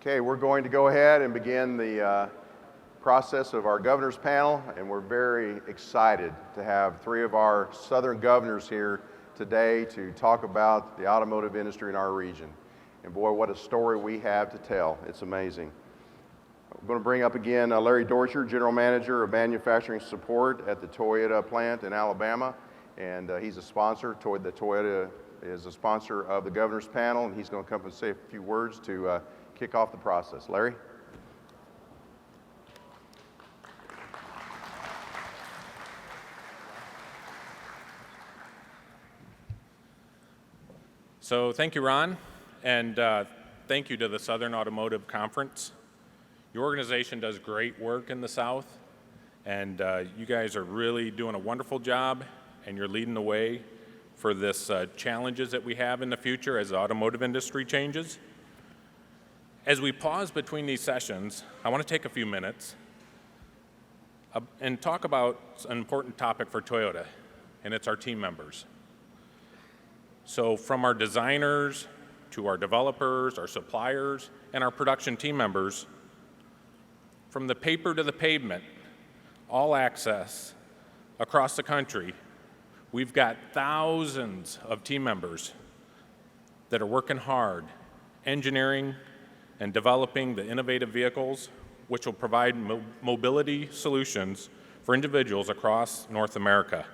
Okay, we're going to go ahead and begin the process of our governor's panel, and we're very excited to have three of our Southern governors here today to talk about the automotive industry in our region. And boy, what a story we have to tell. It's amazing. I'm going to bring up again Larry Dorcher, General Manager of Manufacturing Support at the Toyota plant in Alabama, and he's a sponsor. The Toyota is a sponsor of the governor's panel, and he's going to come and say a few words to kick off the process. Larry? So thank you, Ron, and thank you to the Southern Automotive Conference. Your organization does great work in the South, and you guys are really doing a wonderful job, and you're leading the way for this challenges that we have in the future as the automotive industry changes. As we pause between these sessions, I want to take a few minutes and talk about an important topic for Toyota, and it's our team members. So from our designers to our developers, our suppliers, and our production team members, from the paper to the pavement, all access across the country, we've got thousands of team members that are working hard, engineering and developing the innovative vehicles which will provide mobility solutions for individuals across North America.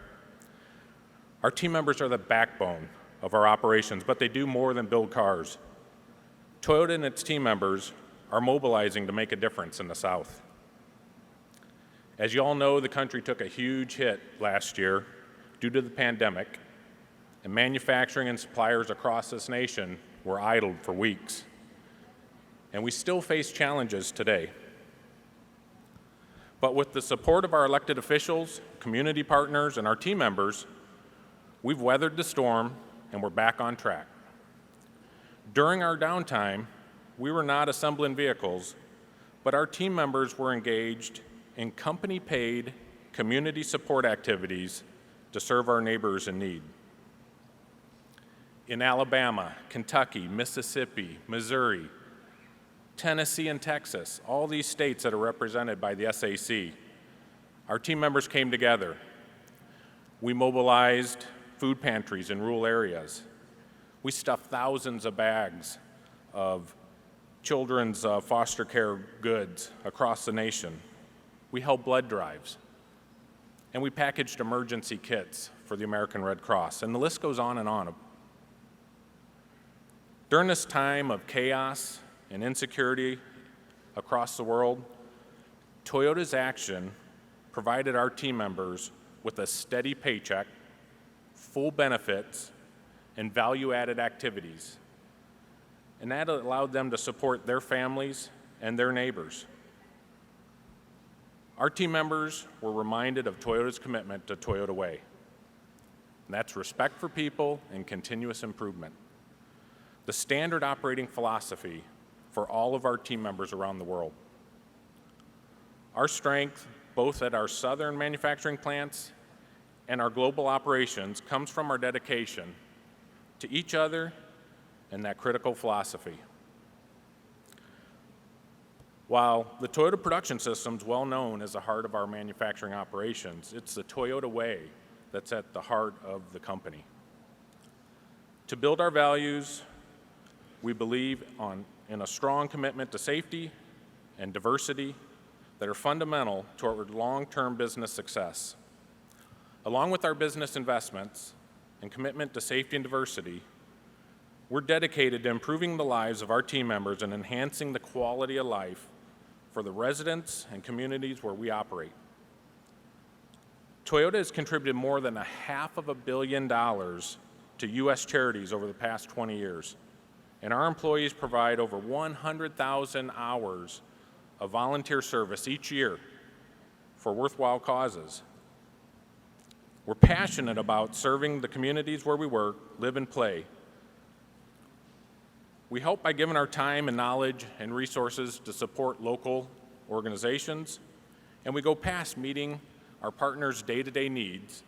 Our team members are the backbone of our operations, but they do more than build cars. Toyota and its team members are mobilizing to make a difference in the South. As you all know, the country took a huge hit last year due to the pandemic, and manufacturing and suppliers across this nation were idled for weeks. And we still face challenges today. But with the support of our elected officials, community partners, and our team members, we've weathered the storm and we're back on track. During our downtime, we were not assembling vehicles, but our team members were engaged in company-paid community support activities to serve our neighbors in need. In Alabama, Kentucky, Mississippi, Missouri, Tennessee, and Texas, all these states that are represented by the SAC, our team members came together. We mobilized food pantries in rural areas. We stuffed thousands of bags of children's foster care goods across the nation. We held blood drives. And we packaged emergency kits for the American Red Cross. And the list goes on and on. During this time of chaos and insecurity across the world, Toyota's action provided our team members with a steady paycheck, full benefits, and value-added activities. And that allowed them to support their families and their neighbors. Our team members were reminded of Toyota's commitment to Toyota Way. And that's respect for people and continuous improvement, the standard operating philosophy for all of our team members around the world. Our strength, both at our southern manufacturing plants and our global operations, comes from our dedication to each other and that critical philosophy. While the Toyota production system is well known as the heart of our manufacturing operations, it's the Toyota Way that's at the heart of the company. To build our values, we believe in a strong commitment to safety and diversity that are fundamental to our long-term business success. Along with our business investments and commitment to safety and diversity, we're dedicated to improving the lives of our team members and enhancing the quality of life for the residents and communities where we operate. Toyota has contributed more than $500 million to U.S. charities over the past 20 years. And our employees provide over 100,000 hours of volunteer service each year for worthwhile causes. We're passionate about serving the communities where we work, live, and play. We help by giving our time and knowledge and resources to support local organizations, and we go past meeting our partners' day-to-day needs.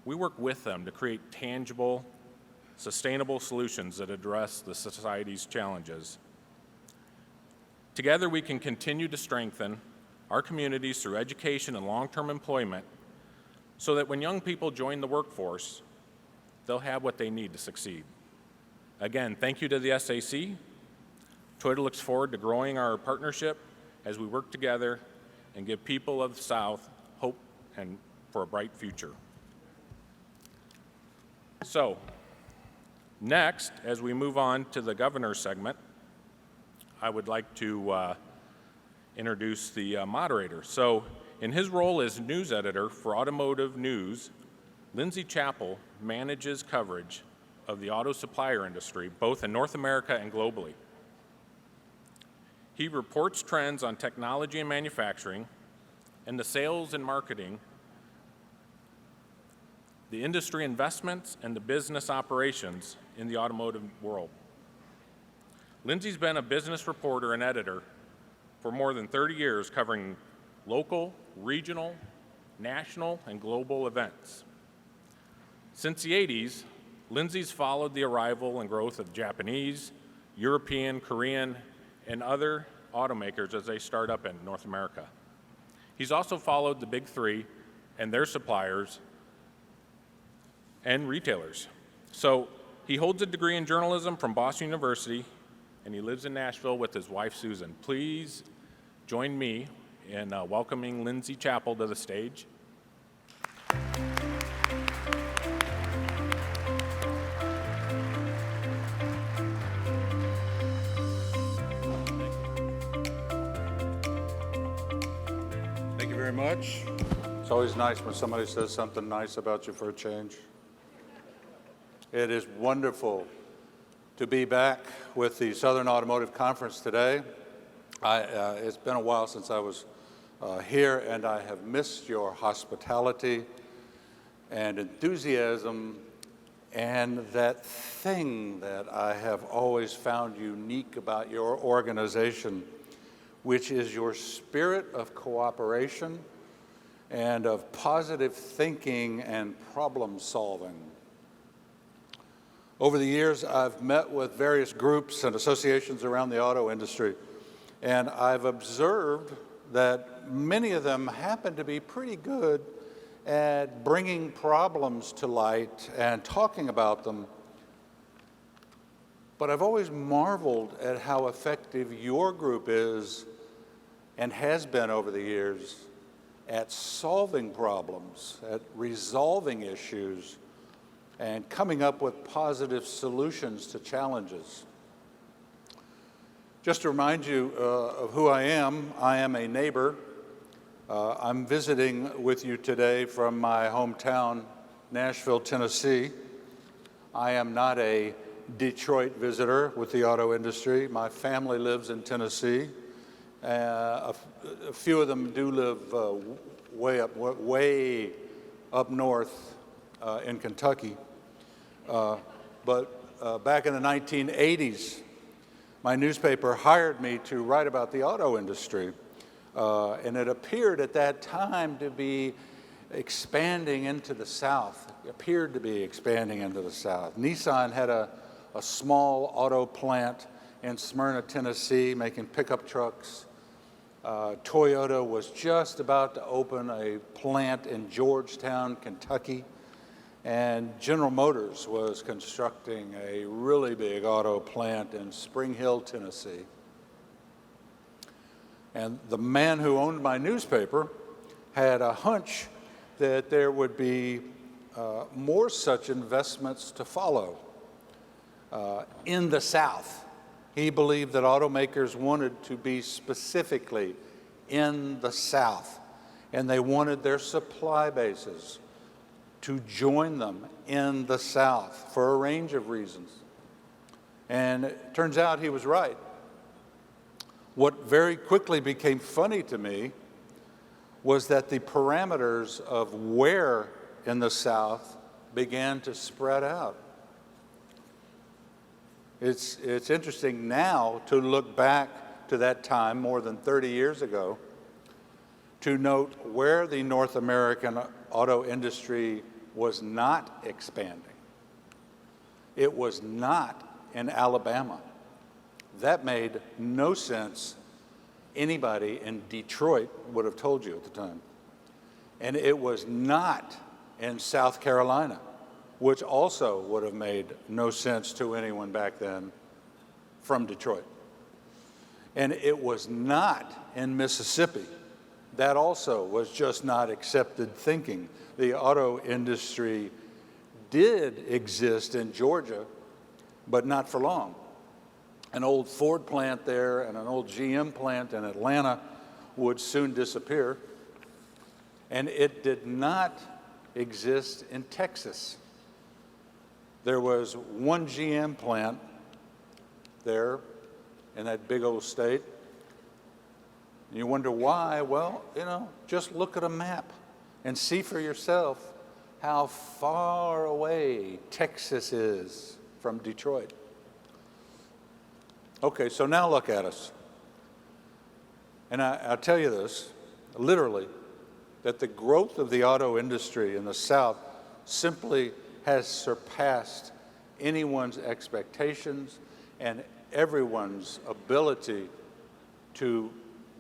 We work with them to create tangible, sustainable solutions that address the society's challenges. Together, we can continue to strengthen our communities through education and long-term employment so that when young people join the workforce, they'll have what they need to succeed. Again, thank you to the SAC. Toyota looks forward to growing our partnership as we work together and give people of the South hope and for a bright future. So, next, as we move on to the governor's segment, I would like to introduce the moderator. So, in his role as news editor for Automotive News, Lindsay Chappell manages coverage of the auto supplier industry, both in North America and globally. He reports trends on technology and manufacturing, and the sales and marketing, the industry investments, and the business operations in the automotive world. Lindsay's been a business reporter and editor for more than 30 years, covering local, regional, national, and global events. Since the 80s, Lindsay's followed the arrival and growth of Japanese, European, Korean, and other automakers as they start up in North America. He's also followed the big three and their suppliers and retailers. So he holds a degree in journalism from Boston University, and he lives in Nashville with his wife, Susan. Please join me in welcoming Lindsay Chappell to the stage. Thank you very much. It's always nice when somebody says something nice about you for a change. It is wonderful to be back with the Southern Automotive Conference today. It's been a while since I was here, and I have missed your hospitality and enthusiasm and that thing that I have always found unique about your organization, which is your spirit of cooperation and of positive thinking and problem solving. Over the years, I've met with various groups and associations around the auto industry, and I've observed that many of them happen to be pretty good at bringing problems to light and talking about them. But I've always marveled at how effective your group is and has been over the years at solving problems, at resolving issues, and coming up with positive solutions to challenges. Just to remind you of who I am a neighbor. I'm visiting with you today from my hometown, Nashville, Tennessee. I am not a Detroit visitor with the auto industry. My family lives in Tennessee. A few of them do live way up north in Kentucky. But back in the 1980s, my newspaper hired me to write about the auto industry. And it appeared at that time to be expanding into the South. It appeared to be expanding into the South. Nissan had a small auto plant in Smyrna, Tennessee, making pickup trucks. Toyota was just about to open a plant in Georgetown, Kentucky. And General Motors was constructing a really big auto plant in Spring Hill, Tennessee. And the man who owned my newspaper had a hunch that there would be more such investments to follow in the South. He believed that automakers wanted to be specifically in the South, and they wanted their supply bases to join them in the South for a range of reasons. And it turns out he was right. What very quickly became funny to me was that the parameters of where in the South began to spread out. It's interesting now to look back to that time more than 30 years ago to note where the North American auto industry was not expanding. It was not in Alabama. That made no sense anybody in Detroit would have told you at the time. And it was not in South Carolina, which also would have made no sense to anyone back then from Detroit. And it was not in Mississippi. That also was just not accepted thinking. The auto industry did exist in Georgia, but not for long. An old Ford plant there and an old GM plant in Atlanta would soon disappear. And it did not exist in Texas. There was one GM plant there in that big old state. And you wonder why? Well, just look at a map and see for yourself how far away Texas is from Detroit. Okay, so now look at us. And I'll tell you this, literally, that the growth of the auto industry in the South simply has surpassed anyone's expectations and everyone's ability to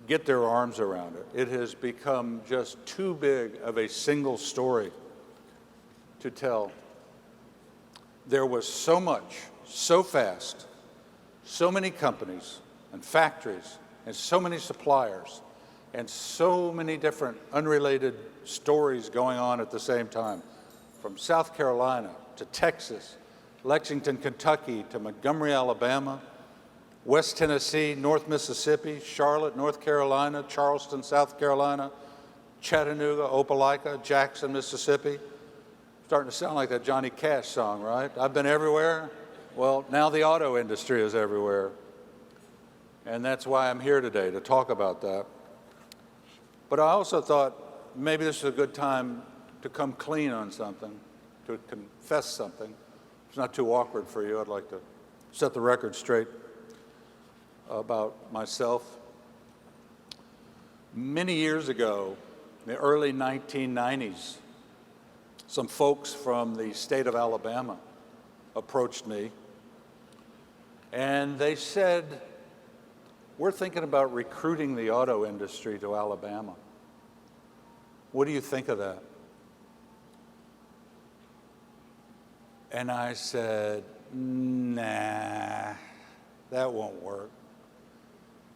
get their arms around it. It has become just too big of a single story to tell. There was so much, so fast, so many companies and factories and so many suppliers and so many different unrelated stories going on at the same time, from South Carolina to Texas, Lexington, Kentucky to Montgomery, Alabama, West Tennessee, North Mississippi, Charlotte, North Carolina, Charleston, South Carolina, Chattanooga, Opelika, Jackson, Mississippi. Starting to sound like that Johnny Cash song, right? I've been everywhere. Well, now the auto industry is everywhere. And that's why I'm here today, to talk about that. But I also thought maybe this is a good time to come clean on something, to confess something. It's not too awkward for you. I'd like to set the record straight about myself. Many years ago, in the early 1990s, some folks from the state of Alabama approached me, and they said, "We're thinking about recruiting the auto industry to Alabama. What do you think of that?" And I said, "Nah, that won't work."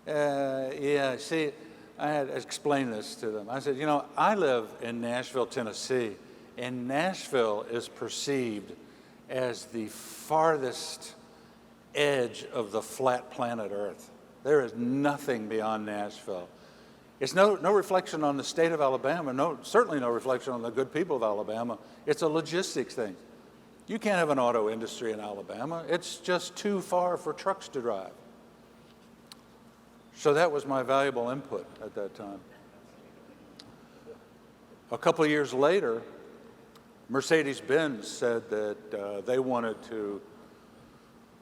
See, I had explained this to them. I said, I live in Nashville, Tennessee, and Nashville is perceived as the farthest edge of the flat planet Earth. There is nothing beyond Nashville. It's no reflection on the state of Alabama, certainly no reflection on the good people of Alabama. It's a logistics thing. You can't have an auto industry in Alabama. It's just too far for trucks to drive. So that was my valuable input at that time. A couple of years later, Mercedes-Benz said that they wanted to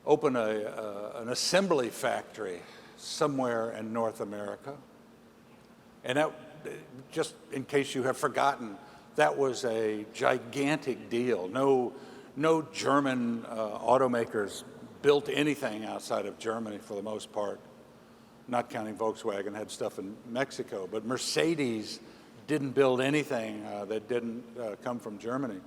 open an assembly factory somewhere in North America. And that, just in case you have forgotten, that was a gigantic deal. No German automakers built anything outside of Germany for the most part. Not counting Volkswagen, had stuff in Mexico, but Mercedes didn't build anything that didn't come from Germany.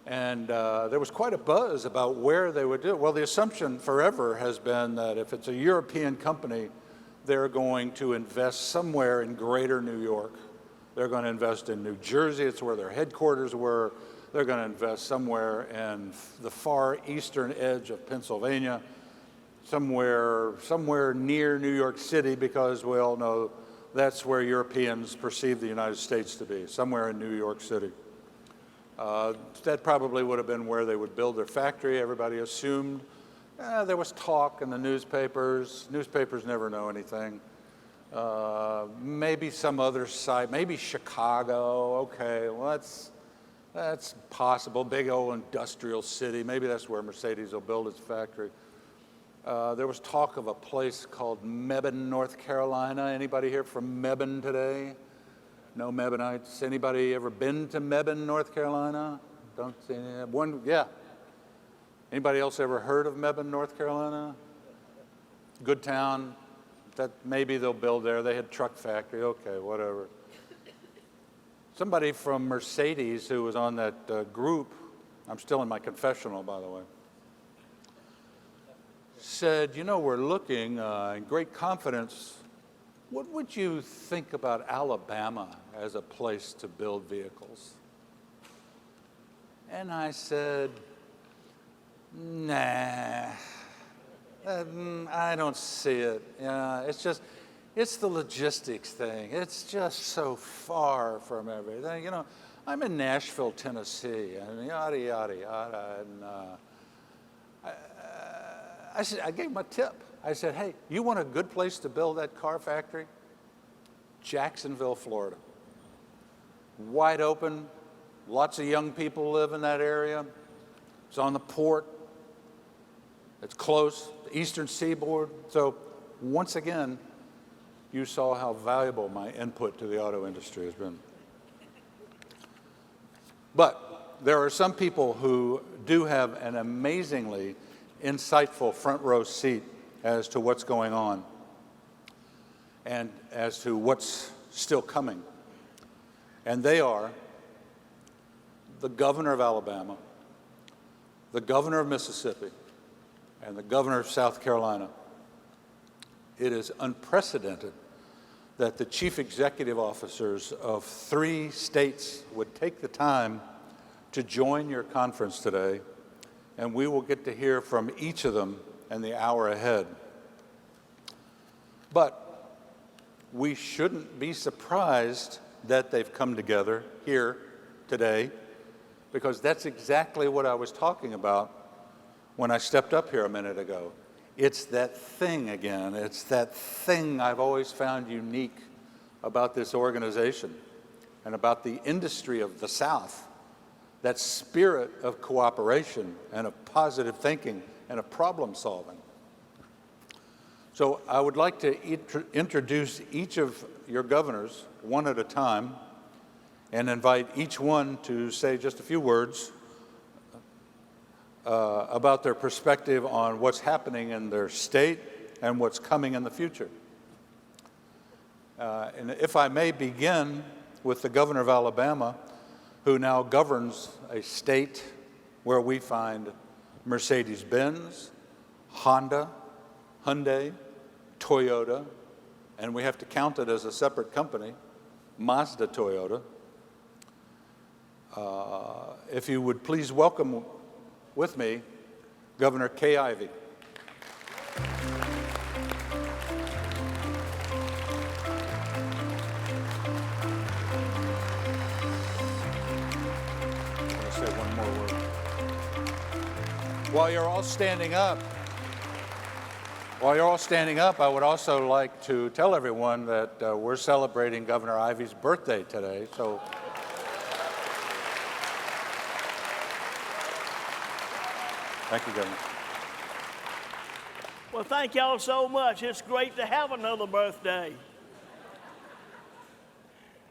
And there was quite a buzz about where they would do it. Well, the assumption forever has been that if it's a European company, they're going to invest somewhere in greater New York. They're going to invest in New Jersey, it's where their headquarters were. They're going to invest somewhere in the far eastern edge of Pennsylvania, somewhere near New York City, because we all know that's where Europeans perceive the United States to be, somewhere in New York City. That probably would have been where they would build their factory. Everybody assumed. There was talk in the newspapers. Newspapers never know anything. Maybe some other site, maybe Chicago. Okay, well, that's possible. Big old industrial city. Maybe that's where Mercedes will build its factory. There was talk of a place called Mebane, North Carolina. Anybody here from Mebane today? No Mebanites. Anybody ever been to Mebane, North Carolina? Don't see any. One, yeah. Anybody else ever heard of Mebane, North Carolina? Good town, that maybe they'll build there. They had truck factory, okay, whatever. Somebody from Mercedes who was on that group, I'm still in my confessional, by the way, said, you know, we're looking in great confidence, what would you think about Alabama as a place to build vehicles? And I said, nah, I don't see it. It's the logistics thing. It's just so far from everything. You know, I'm in Nashville, Tennessee, and yada, yada, yada. And I gave him a tip. I said, hey, you want a good place to build that car factory? Jacksonville, Florida. Wide open. Lots of young people live in that area. It's on the port. It's close, the eastern seaboard. So once again, you saw how valuable my input to the auto industry has been. But there are some people who do have an amazingly insightful front row seat as to what's going on and as to what's still coming. And they are the governor of Alabama, the governor of Mississippi, and the governor of South Carolina. It is unprecedented that the chief executive officers of 3 states would take the time to join your conference today, and we will get to hear from each of them in the hour ahead. But we shouldn't be surprised that they've come together here today, because that's exactly what I was talking about when I stepped up here a minute ago. It's that thing again. It's that thing I've always found unique about this organization and about the industry of the South, that spirit of cooperation and of positive thinking and of problem solving. So I would like to introduce each of your governors one at a time and invite each one to say just a few words about their perspective on what's happening in their state and what's coming in the future. And if I may begin with the governor of Alabama, who now governs a state where we find Mercedes-Benz, Honda, Hyundai, Toyota, and we have to count it as a separate company, Mazda Toyota. If you would please welcome with me Governor Kay Ivey. I'm going to say one more word. While you're all standing up, I would also like to tell everyone that we're celebrating Governor Ivey's birthday today. So. Thank you, Governor. Well, thank y'all so much. It's great to have another birthday.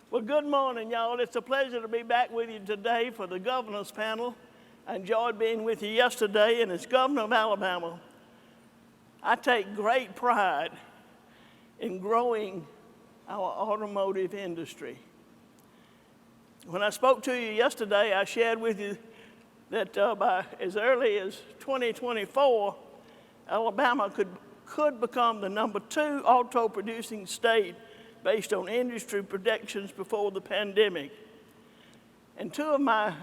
Well, good morning, y'all. It's a pleasure to be back with you today for the governor's panel. I enjoyed being with you yesterday, and as governor of Alabama, I take great pride in growing our automotive industry. When I spoke to you yesterday, I shared with you that by as early as 2024, Alabama could become the #2 auto-producing state based on industry projections before the pandemic. And 2 of my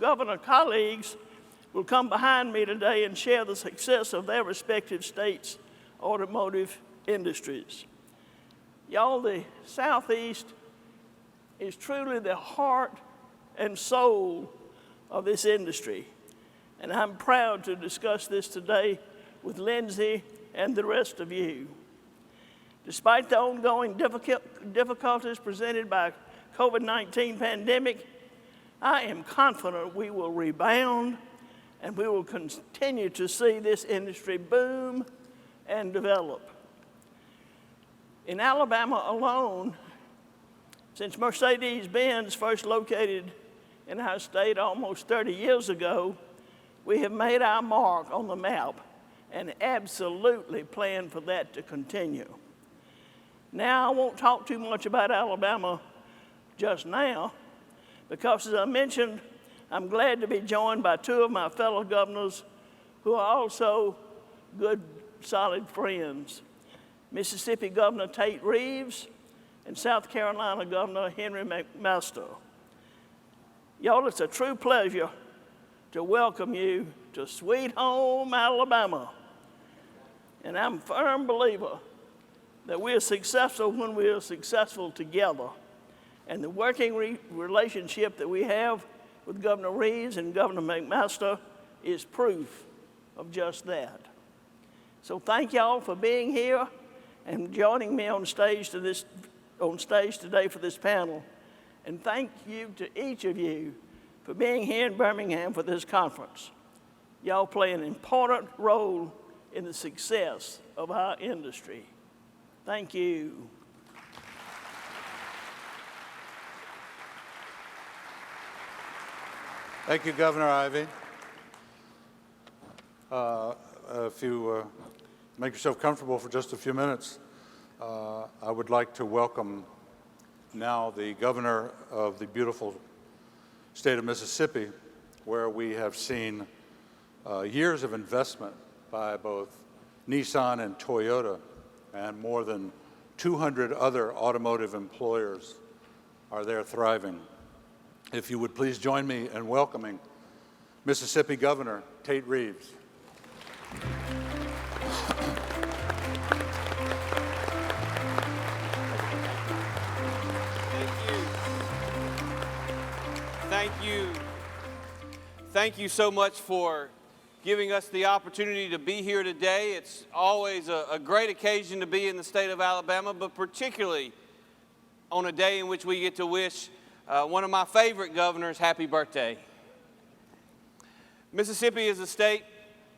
governor colleagues will come behind me today and share the success of their respective states' automotive industries. Y'all, the Southeast is truly the heart and soul of this industry. And I'm proud to discuss this today with Lindsay and the rest of you. Despite the ongoing difficulties presented by COVID-19 pandemic, I am confident we will rebound and we will continue to see this industry boom and develop. In Alabama alone, since Mercedes-Benz first located in our state almost 30 years ago, we have made our mark on the map and absolutely plan for that to continue. Now, I won't talk too much about Alabama just now, because as I mentioned, I'm glad to be joined by two of my fellow governors who are also good, solid friends. Mississippi Governor Tate Reeves and South Carolina Governor Henry McMaster. Y'all, it's a true pleasure to welcome you to sweet home Alabama. And I'm a firm believer that we are successful when we are successful together. And the working relationship that we have with Governor Reeves and Governor McMaster is proof of just that. So thank y'all for being here and joining me on stage today for this panel. And thank you to each of you for being here in Birmingham for this conference. Y'all play an important role in the success of our industry. Thank you. Thank you, Governor Ivey. If you make yourself comfortable for just a few minutes, I would like to welcome now the governor of the beautiful state of Mississippi, where we have seen years of investment by both Nissan and Toyota, and more than 200 other automotive employers are there thriving. If you would please join me in welcoming Mississippi Governor Tate Reeves. Thank you so much for giving us the opportunity to be here today. It's always a great occasion to be in the state of Alabama, but particularly on a day in which we get to wish one of my favorite governors happy birthday. Mississippi is a state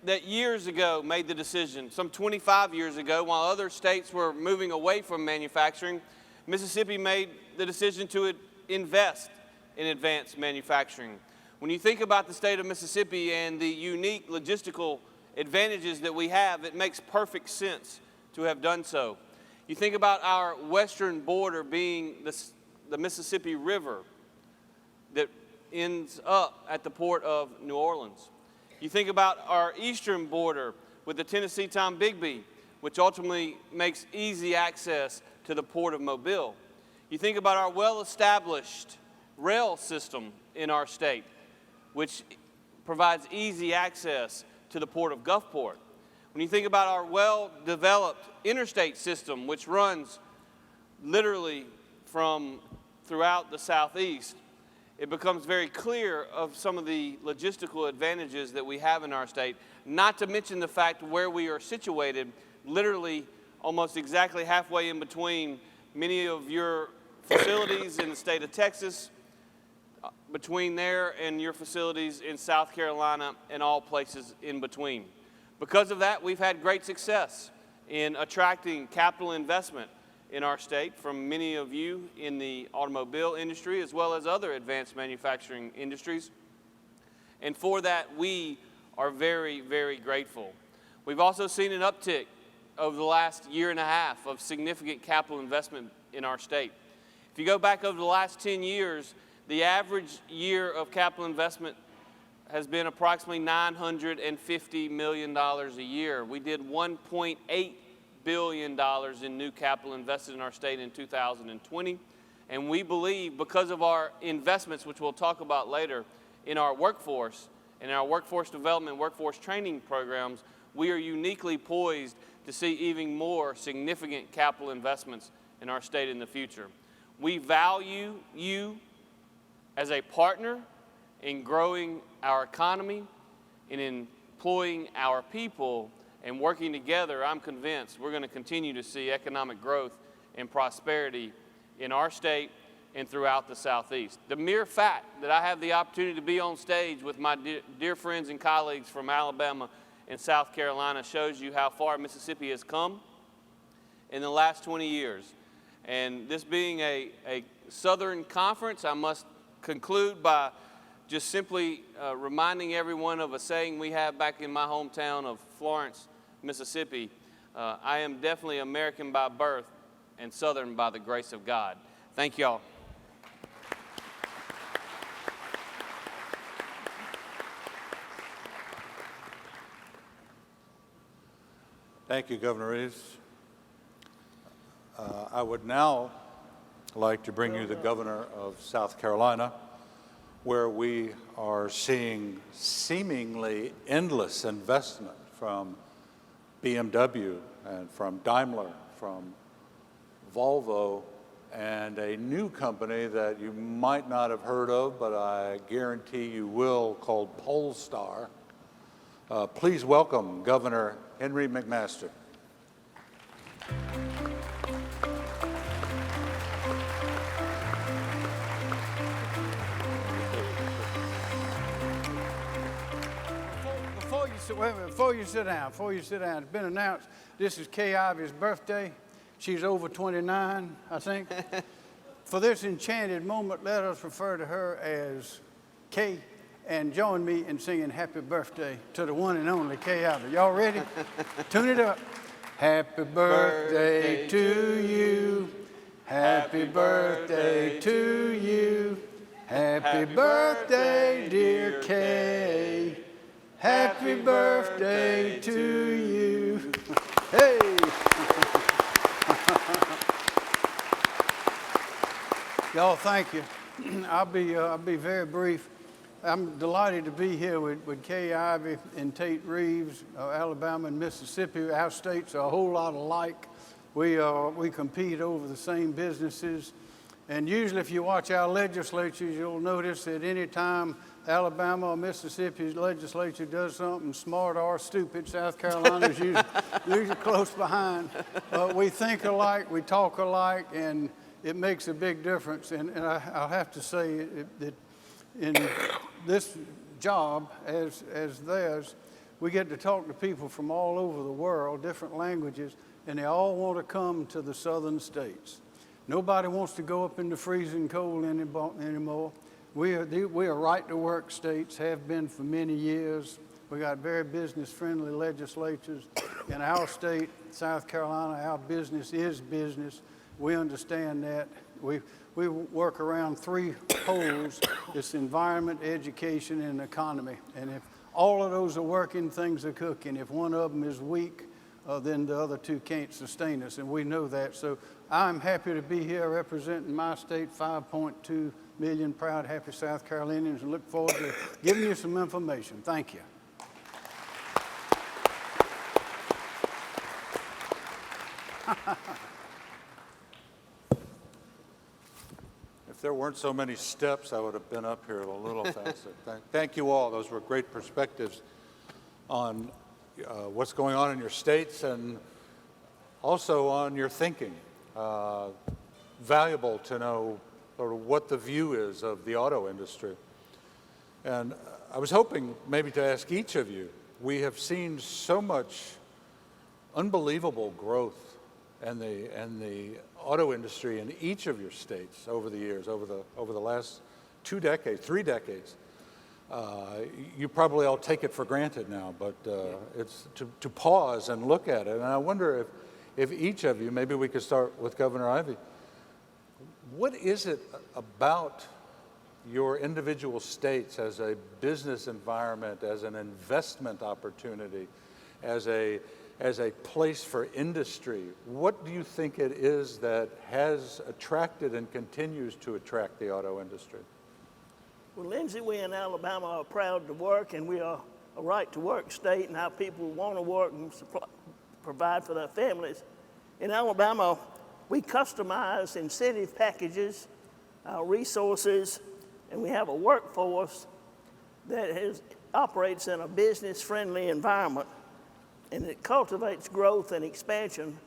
that years ago made the decision, some 25 years ago, while other states were moving away from manufacturing, Mississippi made the decision to invest in advanced manufacturing. When you think about the state of Mississippi and the unique logistical advantages that we have, it makes perfect sense to have done so. You think about our western border being the Mississippi River that ends up at the port of New Orleans. You think about our eastern border with the Tennessee Tom-Bigby, which ultimately makes easy access to the port of Mobile. You think about our well-established rail system in our state, which provides easy access to the port of Gulfport. When you think about our well-developed interstate system, which runs literally from throughout the southeast, it becomes very clear of some of the logistical advantages that we have in our state, not to mention the fact where we are situated, literally almost exactly halfway in between many of your facilities in the state of Texas, between there and your facilities in South Carolina and all places in between. Because of that, we've had great success in attracting capital investment in our state from many of you in the automobile industry as well as other advanced manufacturing industries. And for that, we are very, very grateful. We've also seen an uptick over the last year and a half of significant capital investment in our state. If you go back over the last 10 years, the average year of capital investment has been approximately $950 million a year. We did $1.8 billion in new capital invested in our state in 2020. And we believe because of our investments, which we'll talk about later, in our workforce and our workforce development, workforce training programs, we are uniquely poised to see even more significant capital investments in our state in the future. We value you as a partner in growing our economy, in employing our people, and working together. I'm convinced we're going to continue to see economic growth and prosperity in our state and throughout the Southeast. The mere fact that I have the opportunity to be on stage with my dear friends and colleagues from Alabama and South Carolina shows you how far Mississippi has come in the last 20 years. And this being a Southern conference, I must conclude by just simply reminding everyone of a saying we have back in my hometown of Florence, Mississippi. I am definitely American by birth, and Southern by the grace of God. Thank y'all. Thank you, Governor Reeves. I would now like to bring you the governor of South Carolina, where we are seeing seemingly endless investment from BMW and from Daimler, from Volvo, and a new company that you might not have heard of, but I guarantee you will, called Polestar. Please welcome Governor Henry McMaster. Before you sit down, it's been announced this is Kay Ivey's birthday. She's over 29, I think. For this enchanted moment, let us refer to her as Kay, and join me in singing happy birthday to the one and only Kay Ivey. Y'all ready? Tune it up. Happy birthday to you. Happy birthday to you. Happy birthday, dear Kay. Happy birthday to you. Hey. Y'all, thank you. I'll be very brief. I'm delighted to be here with Kay Ivey and Tate Reeves of Alabama and Mississippi. Our states are a whole lot alike. We compete over the same businesses. And usually if you watch our legislatures, you'll notice that any time Alabama or Mississippi's legislature does something smart or stupid, South Carolina's usually close behind. We think alike, we talk alike, and it makes a big difference. And I'll have to say that in this job, as theirs, we get to talk to people from all over the world, different languages, and they all want to come to the southern states. Nobody wants to go up in the freezing cold anymore. We are right-to-work states, have been for many years. We got very business-friendly legislatures. In our state, South Carolina, our business is business. We understand that. We work around three poles. It's environment, education, and economy. And if all of those are working, things are cooking. If one of them is weak, then the other two can't sustain us, and we know that. So I'm happy to be here representing my state, 5.2 million proud, happy South Carolinians, and look forward to giving you some information. Thank you. If there weren't so many steps, I would have been up here a little faster. Thank you all. Those were great perspectives on what's going on in your states and also on your thinking. Valuable to know sort of what the view is of the auto industry. And I was hoping maybe to ask each of you, we have seen so much unbelievable growth in the auto industry in each of your states over the years, over the last 2 decades, 3 decades. You probably all take it for granted now, but it's to pause and look at it. And I wonder if each of you, maybe we could start with Governor Ivey, what is it about your individual states as a business environment, as an investment opportunity, as a place for industry? What do you think it is that has attracted and continues to attract the auto industry? Well, Lindsay, we in Alabama are proud to work, and we are a right-to-work state, and our people want to work and provide for their families. In Alabama, we customize incentive packages, our resources, and we have a workforce that operates in a business-friendly environment, and it cultivates growth and expansion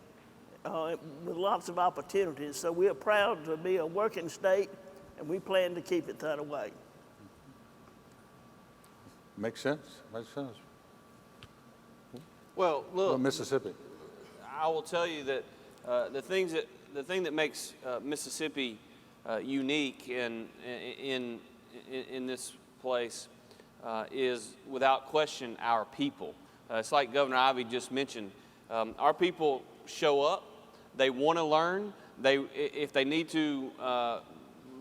with lots of opportunities. So we are proud to be a working state, and we plan to keep it that way. Makes sense. Makes sense. Well, look, Mississippi. I will tell you that the thing that makes Mississippi unique in this place is without question our people. It's like Governor Ivey just mentioned. Our people show up. They want to learn. If they need to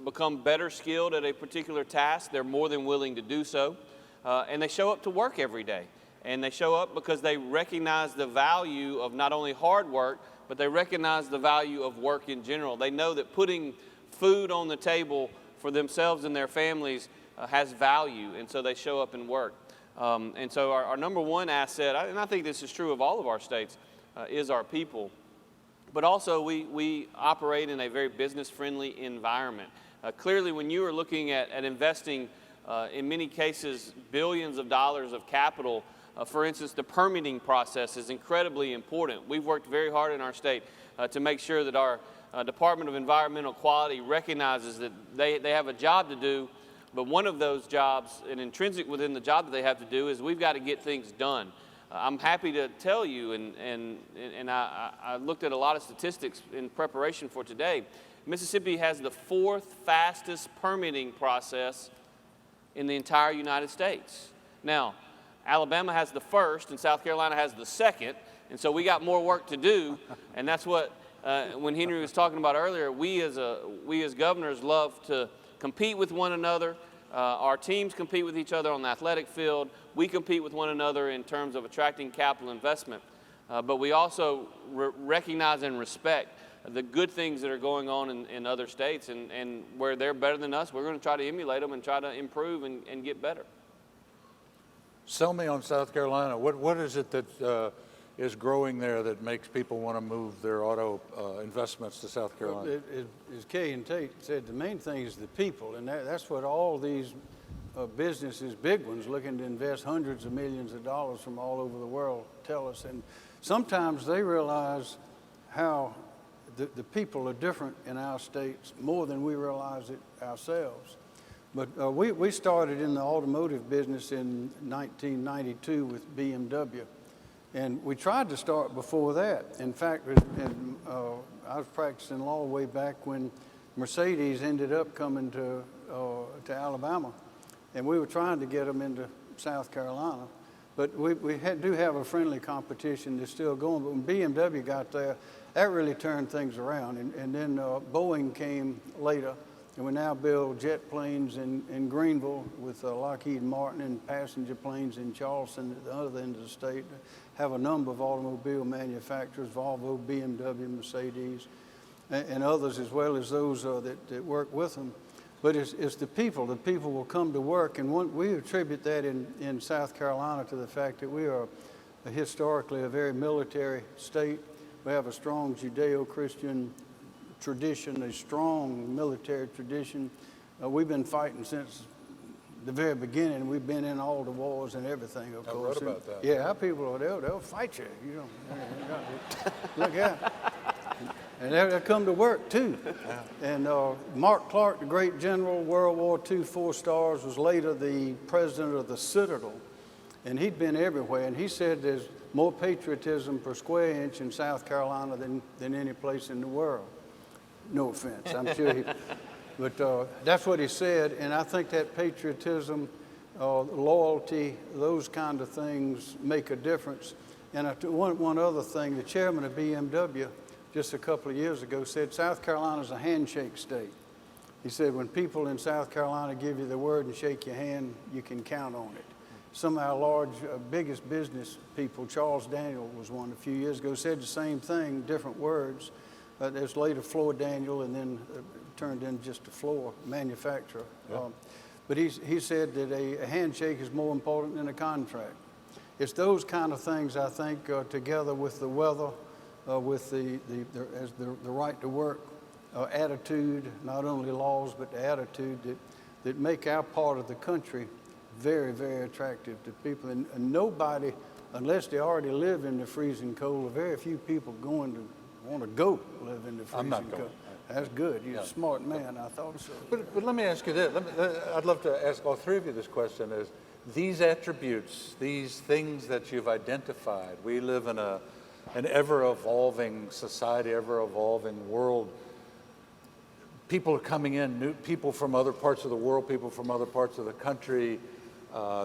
become better skilled at a particular task, they're more than willing to do so. And they show up to work every day. And they show up because they recognize the value of not only hard work, but they recognize the value of work in general. They know that putting food on the table for themselves and their families has value, and so they show up and work. And so our number one asset, and I think this is true of all of our states, is our people. But also we operate in a very business-friendly environment. Clearly, when you are looking at investing, in many cases, billions of dollars of capital, for instance, the permitting process is incredibly important. We've worked very hard in our state to make sure that our Department of Environmental Quality recognizes that they have a job to do, but one of those jobs, and intrinsic within the job that they have to do, is we've got to get things done. I'm happy to tell you, and I looked at a lot of statistics in preparation for today. Mississippi has the 4th fastest permitting process in the entire United States. Now, Alabama has the 1st, and South Carolina has the 2nd, and so we got more work to do, and that's what, when Henry was talking about earlier, we as governors love to compete with one another. Our teams compete with each other on the athletic field. We compete with one another in terms of attracting capital investment, but we also recognize and respect the good things that are going on in other states, and where they're better than us, we're going to try to emulate them and try to improve and get better. Sell me on South Carolina. What is it that is growing there that makes people want to move their auto investments to South Carolina? As Kay and Tate said, the main thing is the people, and that's what all these businesses, big ones, looking to invest hundreds of millions of dollars from all over the world tell us. And sometimes they realize how the people are different in our states more than we realize it ourselves. But we started in the automotive business in 1992 with BMW. And we tried to start before that. In fact, I was practicing law way back when Mercedes ended up coming to Alabama. And we were trying to get them into South Carolina. But we do have a friendly competition that's still going. But when BMW got there, that really turned things around. And then Boeing came later. And we now build jet planes in Greenville with Lockheed Martin, and passenger planes in Charleston at the other end of the state. Have a number of automobile manufacturers, Volvo, BMW, Mercedes, and others, as well as those that work with them. But it's the people. The people will come to work, and we attribute that in South Carolina to the fact that we are historically a very military state. We have a strong Judeo-Christian tradition, a strong military tradition. We've been fighting since the very beginning. We've been in all the wars and everything, of course. I read about that. Yeah, our people, they'll fight you. You know, look out. And they'll come to work, too. Yeah. And Mark Clark, the great general, World War II, 4 stars, was later the president of the Citadel. And he'd been everywhere. And he said there's more patriotism per square inch in South Carolina than any place in the world. No offense, I'm sure he, but that's what he said, and I think that patriotism, loyalty, those kind of things make a difference. And one other thing, the chairman of BMW just a couple of years ago said South Carolina's a handshake state. He said when people in South Carolina give you the word and shake your hand, you can count on it. Some of our biggest business people, Charles Daniel was one a few years ago, said the same thing, different words. There's later Floor Daniel, and then turned into just a floor manufacturer. Yeah. But he said that a handshake is more important than a contract. It's those kind of things, I think, together with the weather, with the right to work attitude, not only laws, but the attitude that make our part of the country very, very attractive to people. And nobody, unless they already live in the freezing cold, very few people want to go live in the freezing I'm not going. cold. That's good. You're a smart man. I thought so. But let me ask you this. I'd love to ask all three of you this question. Is these attributes, these things that you've identified, we live in an ever-evolving society, ever-evolving world. People are coming in, new people from other parts of the world, people from other parts of the country.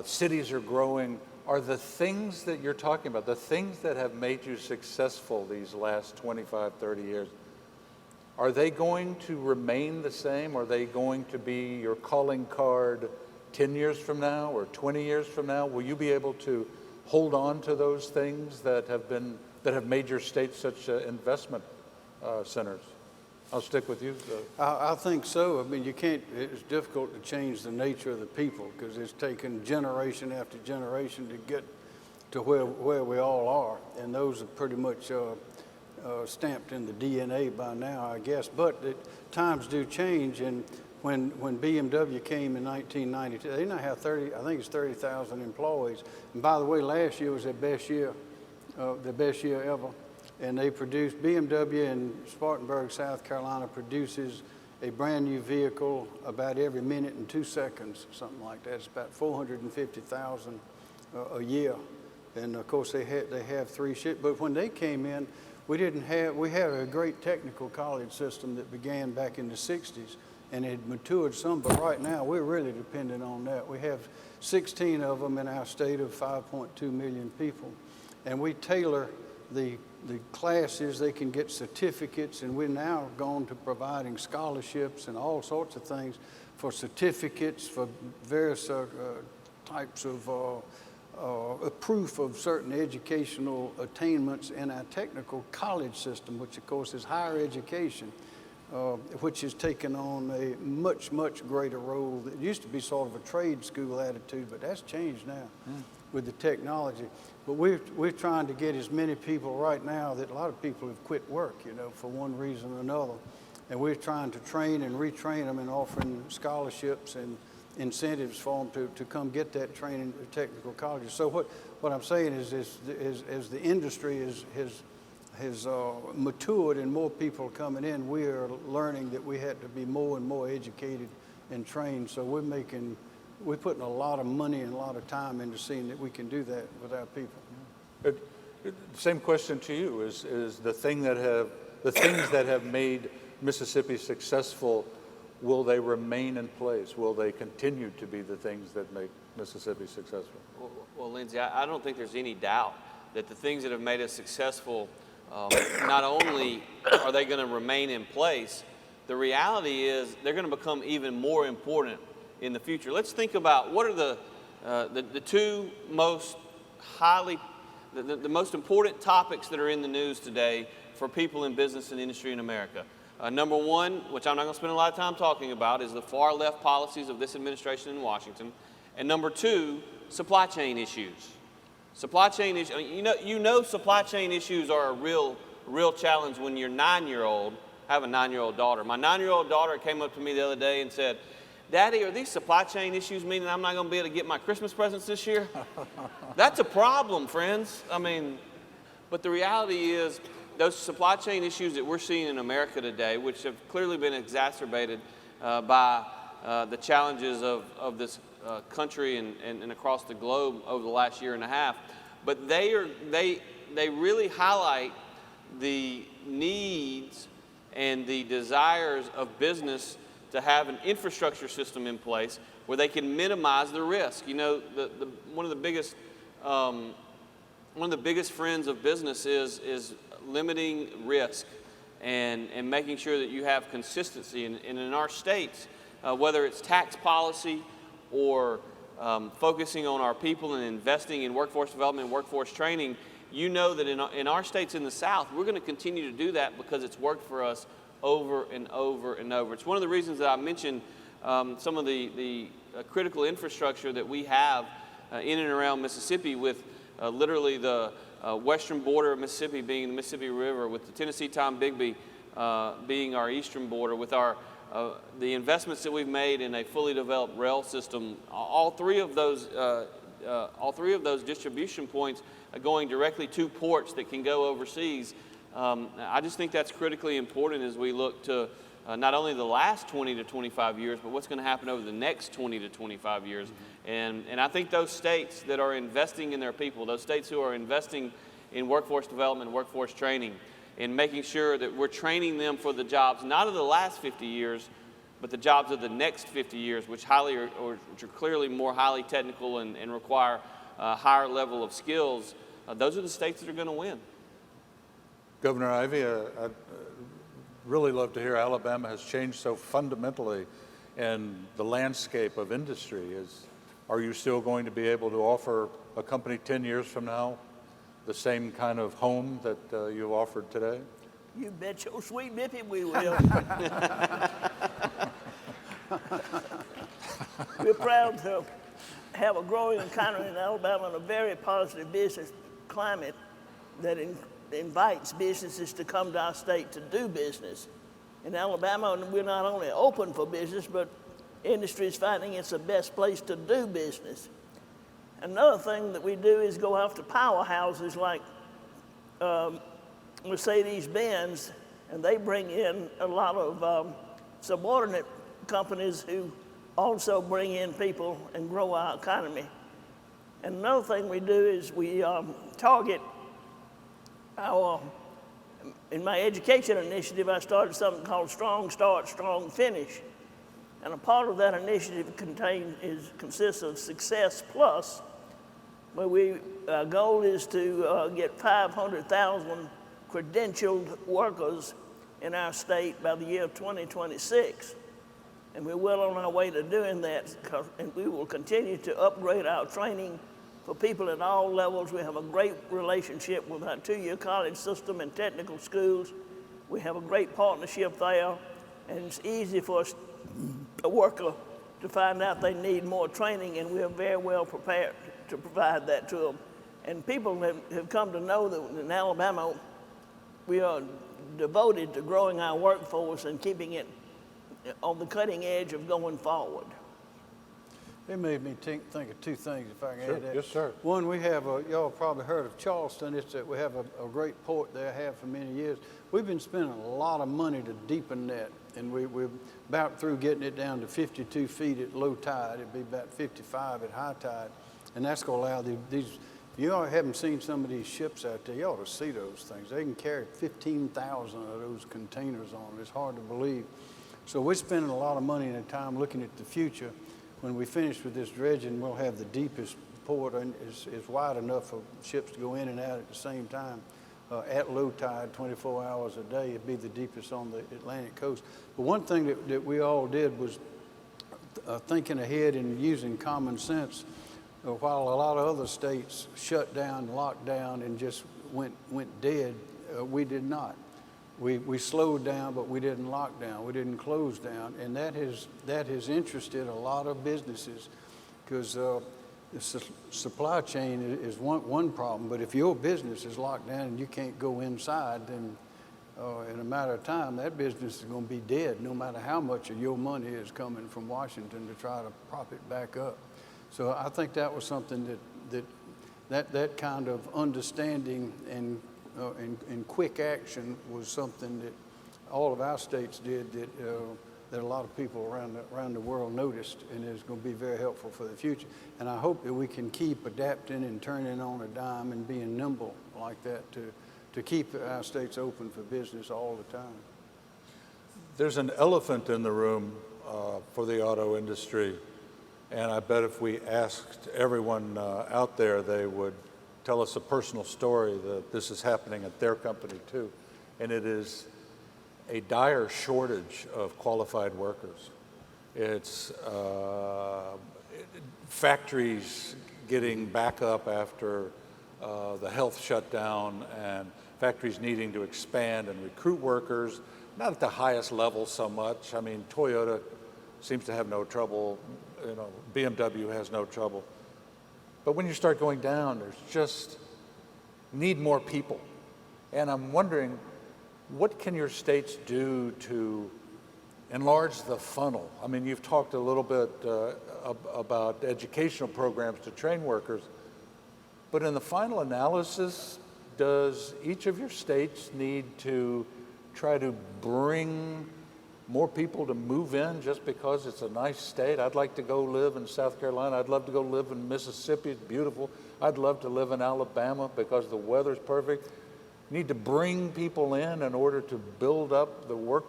Cities are growing. are the things that you're talking about, the things that have made you successful these last 25, 30 years, are they going to remain the same? Are they going to be your calling card 10 years from now or 20 years from now? Will you be able to hold on to those things that have made your state such investment centers? I'll stick with you. I think so. I mean, it's difficult to change the nature of the people because it's taken generation after generation to get to where we all are. And those are pretty much stamped in the DNA by now, I guess. But times do change. And when BMW came in 1992, they now have 30,000 employees. And by the way, last year was their best year ever. And they produced, BMW in Spartanburg, South Carolina, produces a brand new vehicle about every minute and 2 seconds, something like that. It's about 450,000 a year. And of course they have 3 shifts. But when they came in, we had a great technical college system that began back in the 60s and it matured some, but right now we're really dependent on that. We have 16 of them in our state of 5.2 million people. And we tailor the classes, they can get certificates, and we're now gone to providing scholarships and all sorts of things for certificates, for various types of proof of certain educational attainments in our technical college system, which of course is higher education, which has taken on a much, much greater role. It used to be sort of a trade school attitude, but that's changed now with the technology. But we're trying to get as many people right now that a lot of people have quit work, for one reason or another. And we're trying to train and retrain them and offering scholarships and incentives for them to come get that training at technical colleges. So what I'm saying is as the industry has matured and more people are coming in, we are learning that we had to be more and more educated and trained. So we're putting a lot of money and a lot of time into seeing that we can do that with our people. Same question to you: is the things that have made Mississippi successful, will they remain in place? Will they continue to be the things that make Mississippi successful? Well, Lindsay, I don't think there's any doubt that the things that have made us successful, not only are they going to remain in place, the reality is they're going to become even more important in the future. Let's think about what are the two most the most important topics that are in the news today for people in business and industry in America. Number one, which I'm not going to spend a lot of time talking about, is the far left policies of this administration in Washington. And number two, supply chain issues. Supply chain issues. You know supply chain issues are a real challenge when you're 9-year-old. I have a 9-year-old daughter. My 9-year-old daughter came up to me the other day and said, "Daddy, are these supply chain issues meaning I'm not going to be able to get my Christmas presents this year?" That's a problem, friends. But the reality is those supply chain issues that we're seeing in America today, which have clearly been exacerbated by the challenges of this country and across the globe over the last year and a half, but they really highlight the needs and the desires of business to have an infrastructure system in place where they can minimize the risk. One of the biggest friends of business is limiting risk and making sure that you have consistency. And in our states, whether it's tax policy or focusing on our people and investing in workforce development and workforce training, you know that in our states in the South, we're going to continue to do that because it's worked for us over and over and over. It's one of the reasons that I mentioned some of the critical infrastructure that we have in and around Mississippi, with literally the western border of Mississippi being the Mississippi River, with the Tennessee-Tom-Bigby being our eastern border, with the investments that we've made in a fully developed rail system. All three of those distribution points are going directly to ports that can go overseas. I just think that's critically important as we look to not only the last 20 to 25 years, but what's going to happen over the next 20 to 25 years. And I think those states that are investing in their people, those states who are investing in workforce development, workforce training, and making sure that we're training them for the jobs, not of the last 50 years, but the jobs of the next 50 years, which are clearly more highly technical and require higher level of skills, those are the states that are going to win. Governor Ivey, I'd really love to hear Alabama has changed so fundamentally in the landscape of industry. Are you still going to be able to offer a company 10 years from now the same kind of home that you've offered today? You bet your sweet bippy we will. We're proud to have a growing economy in Alabama and a very positive business climate that invites businesses to come to our state to do business. In Alabama, we're not only open for business, but industry is finding it's the best place to do business. Another thing that we do is go after powerhouses like Mercedes-Benz, and they bring in a lot of subordinate companies who also bring in people and grow our economy. And another thing we do is we target in my education initiative, I started something called Strong Start, Strong Finish. And a part of that initiative consists of Success Plus, where our goal is to get 500,000 credentialed workers in our state by the year 2026. And we're well on our way to doing that, and we will continue to upgrade our training for people at all levels. We have a great relationship with our two-year college system and technical schools. We have a great partnership there, and it's easy for a worker to find out they need more training, and we're very well prepared to provide that to them. And people have come to know that in Alabama, we are devoted to growing our workforce and keeping it on the cutting edge of going forward. It made me think of two things, if I can Sure. add that. Yes, sir. One, we have, y'all probably heard of Charleston. It's that we have a great port there, have for many years. We've been spending a lot of money to deepen that, and we're about through getting it down to 52 feet at low tide. It'd be about 55 at high tide, and that's going to allow these. You all haven't seen some of these ships out there. You ought to see those things. They can carry 15,000 of those containers on them. It's hard to believe. So we're spending a lot of money and time looking at the future. When we finish with this dredging, we'll have the deepest port, and is wide enough for ships to go in and out at the same time. At low tide, 24 hours a day, it'd be the deepest on the Atlantic coast. But one thing that we all did was thinking ahead and using common sense. While a lot of other states shut down, locked down, and just went dead, we did not. We slowed down, but we didn't lock down. We didn't close down, and that has interested a lot of businesses, because the supply chain is one problem. But if your business is locked down and you can't go inside, then in a matter of time, that business is going to be dead, no matter how much of your money is coming from Washington to try to prop it back up. So I think that was something that kind of understanding and quick action was something that all of our states did that a lot of people around the world noticed, and is going to be very helpful for the future. And I hope that we can keep adapting and turning on a dime and being nimble like that to keep our states open for business all the time. There's an elephant in the room for the auto industry, and I bet if we asked everyone out there, they would tell us a personal story that this is happening at their company too, and it is a dire shortage of qualified workers. It's factories getting back up after the health shutdown, and factories needing to expand and recruit workers, not at the highest level so much. I mean, Toyota seems to have no trouble, BMW has no trouble. But when you start going down, there's just need more people. And I'm wondering, what can your states do to enlarge the funnel? I mean, you've talked a little bit about educational programs to train workers, but in the final analysis, does each of your states need to try to bring more people to move in just because it's a nice state? I'd like to go live in South Carolina. I'd love to go live in Mississippi. It's beautiful. I'd love to live in Alabama because the weather's perfect. Need to bring people in order to build up the work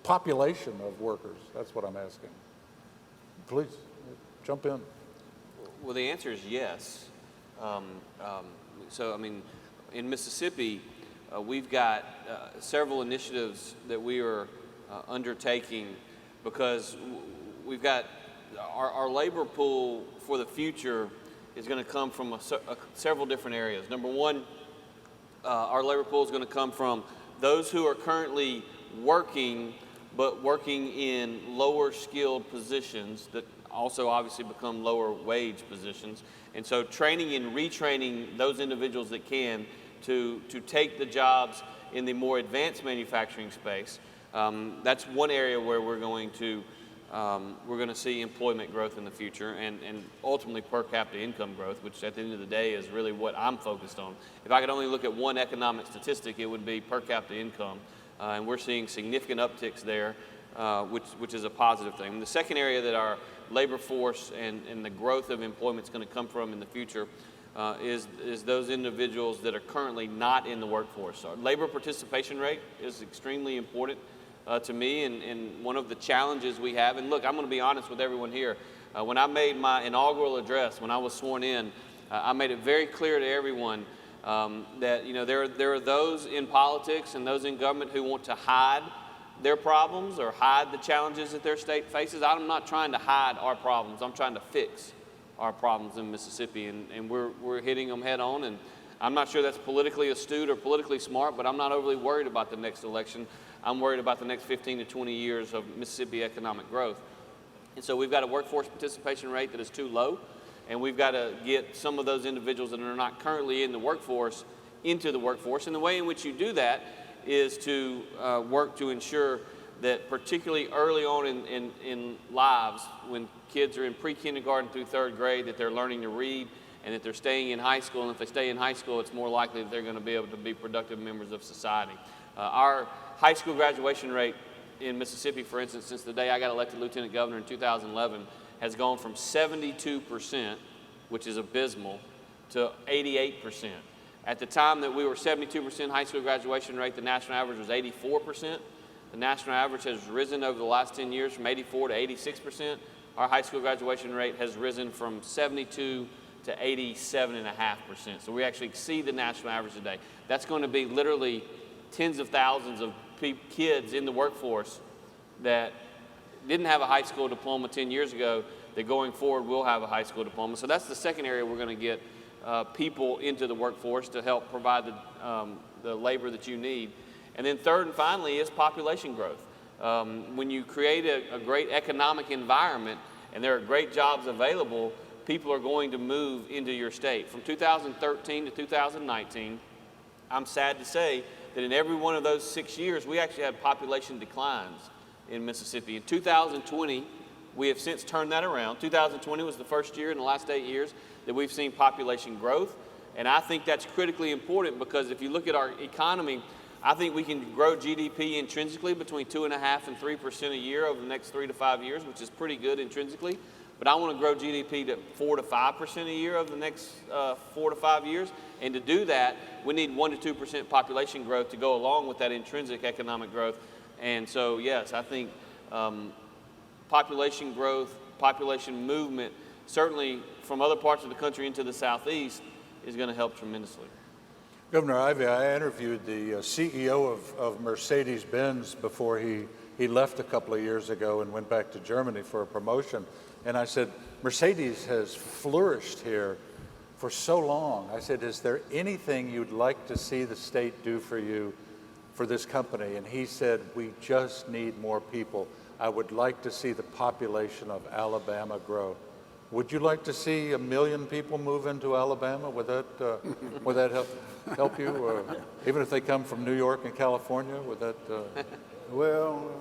population of workers. That's what I'm asking. Please, jump in. Well, the answer is yes. So, I mean, in Mississippi, we've got several initiatives that we are undertaking because we've got our labor pool for the future is going to come from several different areas. Number one, our labor pool is going to come from those who are currently working, but working in lower skilled positions that also obviously become lower wage positions. And so training and retraining those individuals that can to take the jobs in the more advanced manufacturing space. That's one area where we're going to see employment growth in the future and ultimately per capita income growth, which at the end of the day is really what I'm focused on. If I could only look at one economic statistic, it would be per capita income. And we're seeing significant upticks there, which is a positive thing. And the second area that our labor force and the growth of employment is going to come from in the future is those individuals that are currently not in the workforce. Our labor participation rate is extremely important to me, and one of the challenges we have. And look, I'm going to be honest with everyone here. When I made my inaugural address, when I was sworn in, I made it very clear to everyone that there are those in politics and those in government who want to hide their problems or hide the challenges that their state faces. I'm not trying to hide our problems. I'm trying to fix our problems in Mississippi, and we're hitting them head on. And I'm not sure that's politically astute or politically smart, but I'm not overly worried about the next election. I'm worried about the next 15 to 20 years of Mississippi economic growth. And so we've got a workforce participation rate that is too low, and we've got to get some of those individuals that are not currently in the workforce into the workforce. And the way in which you do that is to work to ensure that particularly early on in lives, when kids are in pre-kindergarten through third grade, that they're learning to read and that they're staying in high school. And if they stay in high school, it's more likely that they're going to be able to be productive members of society. Our high school graduation rate in Mississippi, for instance, since the day I got elected lieutenant governor in 2011, has gone from 72%, which is abysmal, to 88%. At the time that we were 72% high school graduation rate, the national average was 84%. The national average has risen over the last 10 years from 84 to 86%. Our high school graduation rate has risen from 72 to 87.5%. So we actually exceed the national average today. That's going to be literally tens of thousands of kids in the workforce that didn't have a high school diploma 10 years ago that going forward will have a high school diploma. So that's the second area we're going to get people into the workforce to help provide the labor that you need. And then third and finally is population growth. When you create a great economic environment and there are great jobs available, people are going to move into your state. From 2013 to 2019, I'm sad to say that in every one of those 6 years, we actually had population declines in Mississippi. In 2020, we have since turned that around. 2020 was the first year in the last 8 years that we've seen population growth. And I think that's critically important because if you look at our economy, I think we can grow GDP intrinsically between 2.5% and 3% a year over the next 3 to 5 years, which is pretty good intrinsically. But I want to grow GDP to 4 to 5% a year over the next 4 to 5 years. And to do that, we need 1 to 2% population growth to go along with that intrinsic economic growth. And so, yes, I think population growth, population movement, certainly from other parts of the country into the Southeast is going to help tremendously. Governor Ivey, I interviewed the CEO of Mercedes-Benz before he left a couple of years ago and went back to Germany for a promotion. And I said, Mercedes has flourished here for so long. I said, is there anything you'd like to see the state do for you, for this company? And he said, we just need more people. I would like to see the population of Alabama grow. Would you like to see 1 million people move into Alabama? Would that help you? Or even if they come from New York and California, would that? Well,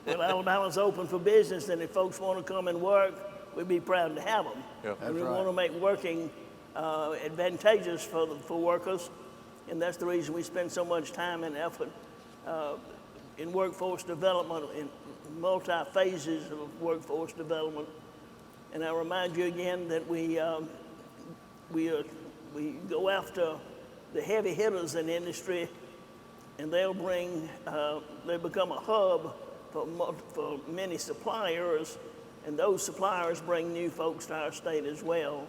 Alabama's open for business, and if folks want to come and work, we'd be proud to have them. Yeah. And we That's want to make working advantageous for workers, and that's the reason we spend so much time and effort in workforce development, in multi-phases of workforce development. And I remind you again that we go after the heavy hitters in the industry, and they become a hub for many suppliers and those suppliers bring new folks to our state as well.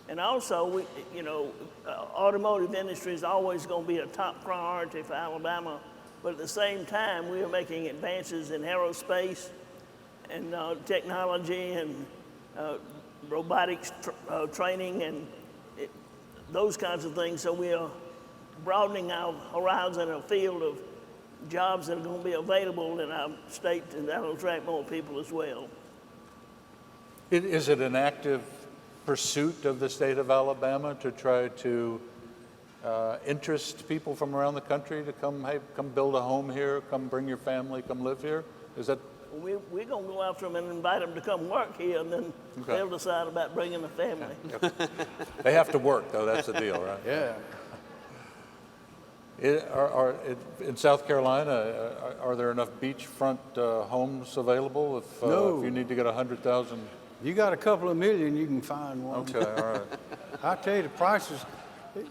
And also, automotive industry is always going to be a top priority for Alabama, but at the same time, we are making advances in aerospace and technology and robotics training and those kinds of things. So we are broadening our horizon, a field of jobs that are going to be available in our state, and that will attract more people as well. Is it an active pursuit of the state of Alabama to try to interest people from around the country to come build a home here, come bring your family, come live here? Is that? We're going to go after them and invite them to come work here, and then they'll decide about bringing a family. They have to work, though. That's the deal, right? Yeah. In South Carolina, are there enough beachfront homes available if you need to get 100,000? You got a couple of million, you can find one. Okay, all right. I tell you, the prices,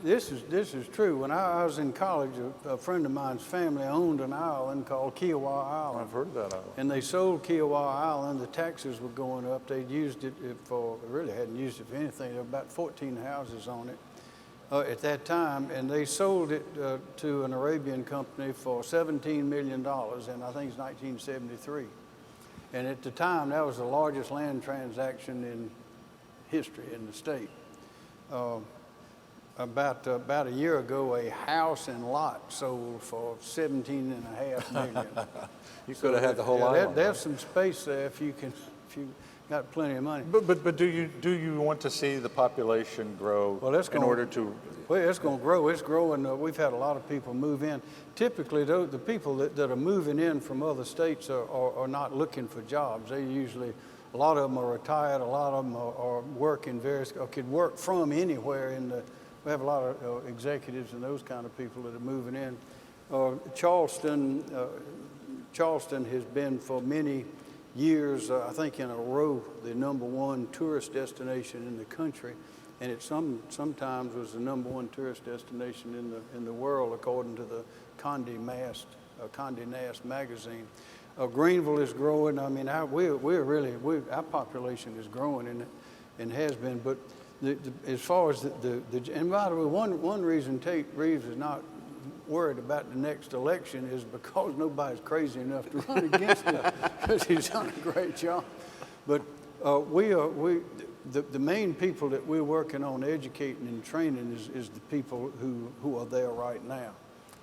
this is true. When I was in college, a friend of mine's family owned an island called Kiowa Island. I've heard of that island. And they sold Kiowa Island. The taxes were going up. They'd used it for, they really hadn't used it for anything. There were about 14 houses on it at that time. And they sold it to an Arabian company for $17 million in, I think it's 1973. And at the time, that was the largest land transaction in history in the state. About a year ago, a house and lot sold for $17.5 million. You could have had the whole island. There's some space there if you got plenty of money. But do you want to see the population grow in order to? Well, it's going to grow. It's growing. We've had a lot of people move in. Typically, the people that are moving in from other states are not looking for jobs. They usually, a lot of them are retired. A lot of them are working or could work from anywhere. We have a lot of executives and those kind of people that are moving in. Charleston has been for many years, I think in a row, the #1 tourist destination in the country, and it sometimes was the #1 tourist destination in the world, according to the Condé Nast magazine. Greenville is growing. I mean, our population is growing and has been. But as far as and by the way, one reason Tate Reeves is not worried about the next election is because nobody's crazy enough to run against him, because he's done a great job. But the main people that we're working on educating and training is the people who are there right now,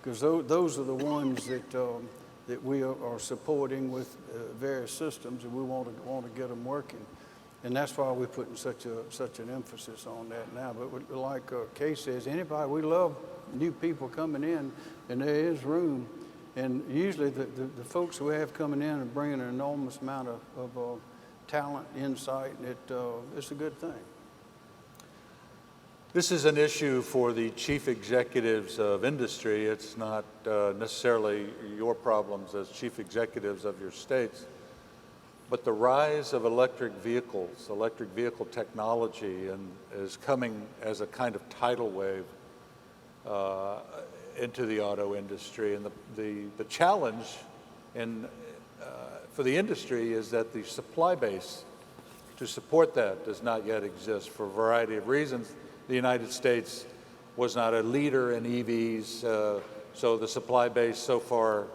because those are the ones that we are supporting with various systems, and we want to get them working. And that's why we're putting such an emphasis on that now. But like Kay says, we love new people coming in, and there is room. And usually the folks we have coming in are bringing an enormous amount of talent, insight, and it's a good thing. This is an issue for the chief executives of industry. It's not necessarily your problems as chief executives of your states. But the rise of electric vehicle technology is coming as a kind of tidal wave into the auto industry. And the challenge for the industry is that the supply base to support that does not yet exist for a variety of reasons. The United States was not a leader in EVs, so the supply base so far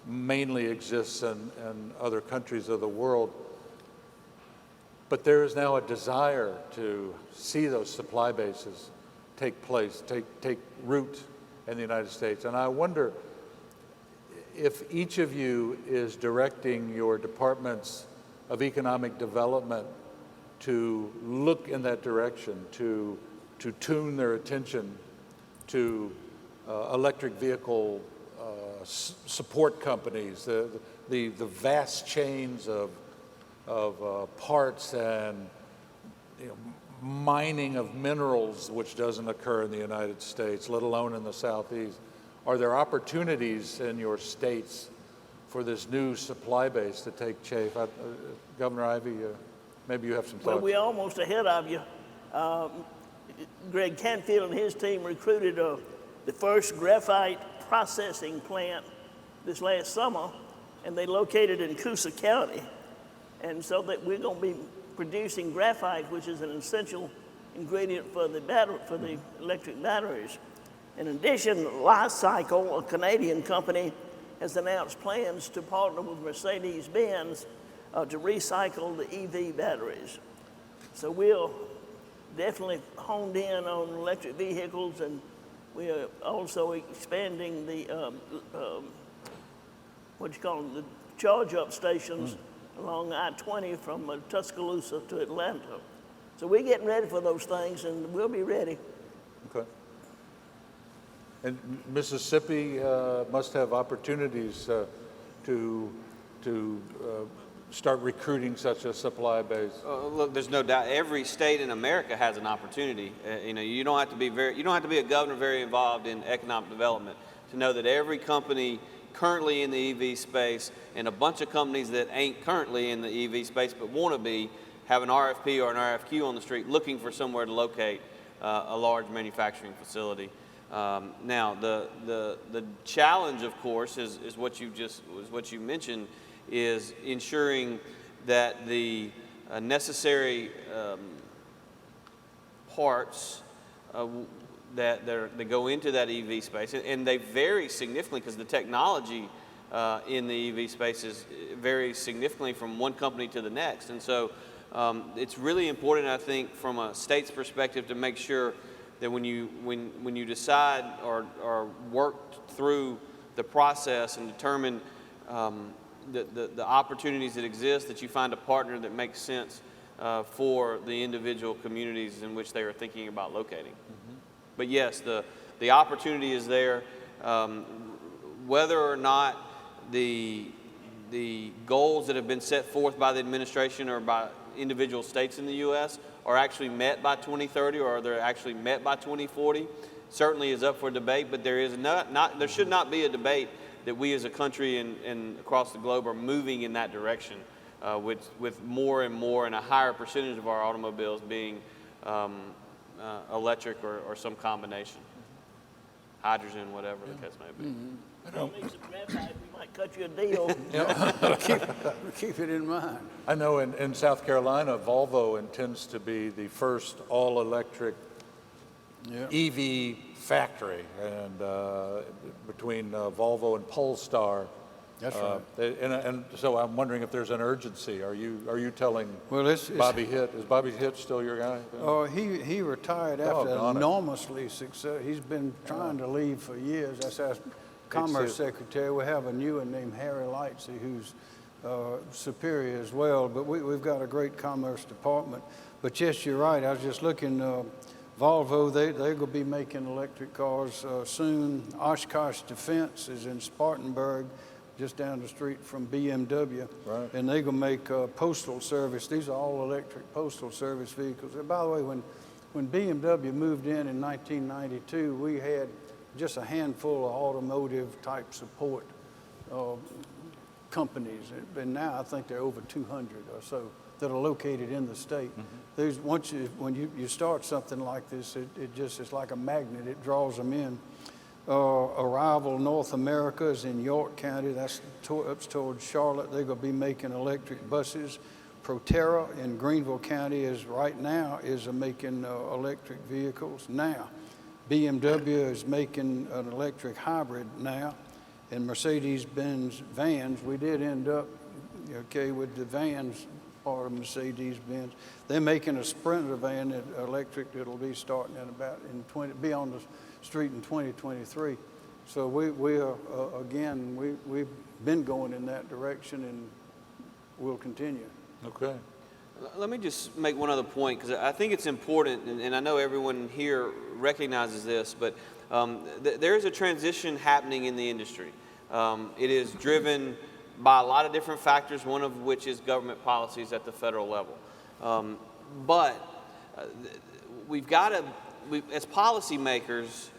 mainly exists in other countries of the world. But there is now a desire to see those supply bases take root in the United States. And I wonder if each of you is directing your departments of economic development to look in that direction, to tune their attention to electric vehicle support companies, the vast chains of parts and mining of minerals, which doesn't occur in the United States, let alone in the Southeast. Are there opportunities in your states for this new supply base to take shape? Governor Ivey, maybe you have some thoughts. Well, we're almost ahead of you. Greg Canfield and his team recruited the first graphite processing plant this last summer, and they located in Coosa County. And so that we're going to be producing graphite, which is an essential ingredient for the electric batteries. In addition, Life Cycle, a Canadian company, has announced plans to partner with Mercedes-Benz to recycle the EV batteries. So we're definitely honed in on electric vehicles, and we are also expanding the the charge-up stations along I-20 from Tuscaloosa to Atlanta. So we're getting ready for those things, and we'll be ready. Okay. And Mississippi must have opportunities to start recruiting such a supply base. Look, there's no doubt. Every state in America has an opportunity. You don't have to be a governor very involved in economic development to know that every company currently in the EV space and a bunch of companies that ain't currently in the EV space but want to be have an RFP or an RFQ on the street looking for somewhere to locate a large manufacturing facility. Now, the challenge, of course, is what you mentioned, is ensuring that the necessary parts that go into that EV space, and they vary significantly because the technology in the EV space varies significantly from one company to the next, and so it's really important, I think, from a state's perspective, to make sure that when you decide or work through the process and determine the opportunities that exist, that you find a partner that makes sense for the individual communities in which they are thinking about locating. Mm-hmm. But yes, the opportunity is there. Whether or not the goals that have been set forth by the administration or by individual states in the U.S. are actually met by 2030 or they're actually met by 2040 certainly is up for debate, but there should not be a debate that we as a country and across the globe are moving in that direction with more and more and a higher percentage of our automobiles being electric or some combination, hydrogen, whatever the case may be. Mm-hmm. Make some graphite, we might cut you a deal. Keep it in mind. I know in South Carolina, Volvo intends to be the first all-electric EV factory, and between Volvo and Polestar. That's right. And so I'm wondering if there's an urgency. Are you telling it's Bobby Hitt? Is Bobby Hitt still your guy? Oh, he retired after enormously success. He's been trying to leave for years. That's our Commerce Secretary. We have a new one named Harry Lightsey, who's superior as well. But we've got a great Commerce Department. But yes, you're right. I was just looking. Volvo, they're going to be making electric cars soon. Oshkosh Defense is in Spartanburg, just down the street from BMW. Right. And they're going to make postal service. These are all electric postal service vehicles. And by the way, when BMW moved in 1992, we had just a handful of automotive type support companies. And now I think there are over 200 or so that are located in the state. Mm-hmm. When you start something like this, it's like a magnet. It draws them in. Arrival North America is in York County. That's up towards Charlotte. They're going to be making electric buses. Proterra in Greenville County is making electric vehicles now. BMW is making an electric hybrid now, and Mercedes-Benz vans. We did end up, with the vans part of Mercedes-Benz. They're making a Sprinter van electric that'll be starting be on the street in 2023. So we are we've been going in that direction, and we'll continue. Okay. Let me just make one other point, because I think it's important, and I know everyone here recognizes this, but there is a transition happening in the industry. It is driven by a lot of different factors, one of which is government policies at the federal level. But we've got to, as policymakers,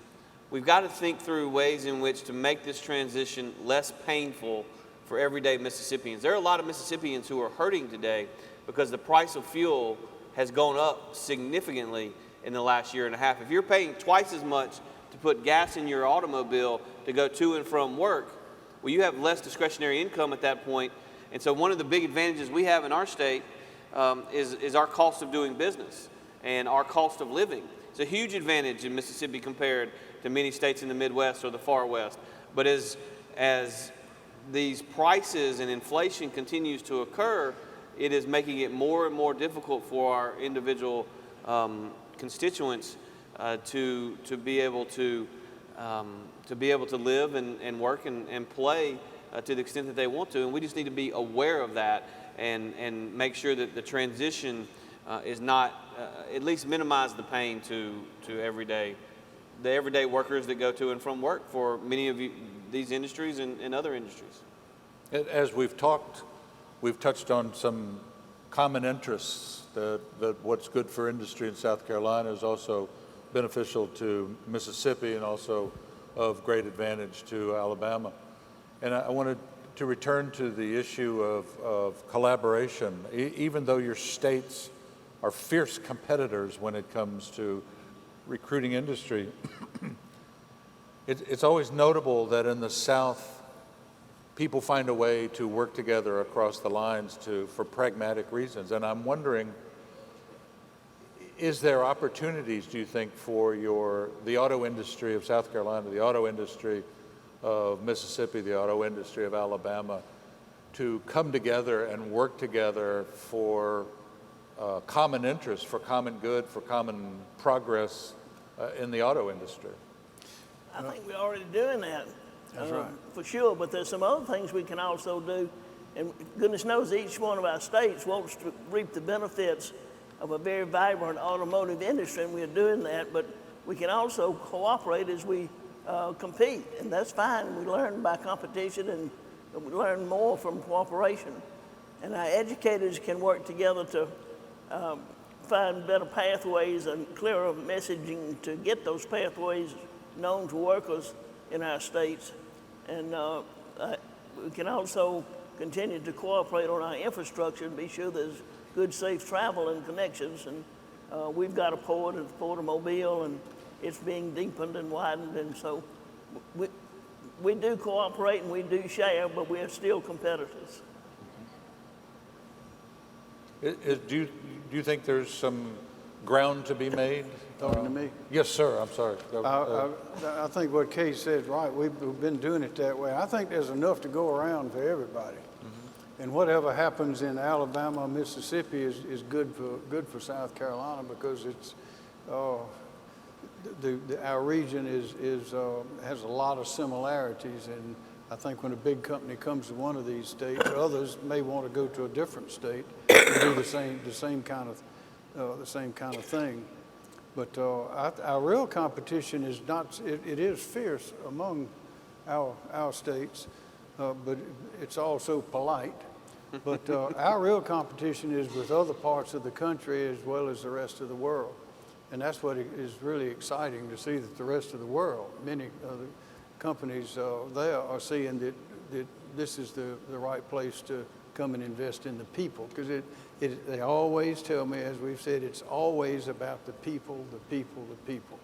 we've got to think through ways in which to make this transition less painful for everyday Mississippians. There are a lot of Mississippians who are hurting today because the price of fuel has gone up significantly in the last year and a half. If you're paying twice as much to put gas in your automobile to go to and from work, well, you have less discretionary income at that point, And so one of the big advantages we have in our state is our cost of doing business and our cost of living. It's a huge advantage in Mississippi compared to many states in the Midwest or the far West. But as these prices and inflation continues to occur, it is making it more and more difficult for our individual constituents to be able to live and work and play to the extent that they want to. And we just need to be aware of that and make sure that the transition is not, at least minimize the pain to the everyday workers that go to and from work for many of these industries and other industries. As we've touched on some common interests that what's good for industry in South Carolina is also beneficial to Mississippi and also of great advantage to Alabama. And I wanted to return to the issue of collaboration. Even though your states are fierce competitors when it comes to recruiting industry, it's always notable that in the South, people find a way to work together across the lines for pragmatic reasons. And I'm wondering, is there opportunities, do you think, for the auto industry of South Carolina, the auto industry of Mississippi, the auto industry of Alabama, to come together and work together for common interests, for common good, for common progress in the auto industry? I think we're already doing that. That's right. For sure, but there's some other things we can also do. And goodness knows each one of our states wants to reap the benefits of a very vibrant automotive industry, and we're doing that. But we can also cooperate as we compete, and that's fine. We learn by competition, and we learn more from cooperation. And our educators can work together to find better pathways and clearer messaging to get those pathways known to workers in our states. And we can also continue to cooperate on our infrastructure and be sure there's good, safe travel and connections. And we've got a port at the Port of Mobile, and it's being deepened and widened. And so we do cooperate and we do share, but we're still competitors. Do you think there's some ground to be made? Talking to me? Yes, sir. I'm sorry. I think what Kay said is right. We've been doing it that way. I think there's enough to go around for everybody. Mm-hmm. And whatever happens in Alabama, Mississippi is good for South Carolina, because it's our region has a lot of similarities. And I think when a big company comes to one of these states, others may want to go to a different state and do the same kind of thing. But our real competition is not. It is fierce among our states, but it's also polite. But our real competition is with other parts of the country as well as the rest of the world, and that's what is really exciting to see, that the rest of the world, many of the companies there are seeing that this is the right place to come and invest in the people, because they always tell me, as we've said, it's always about the people, the people, the people.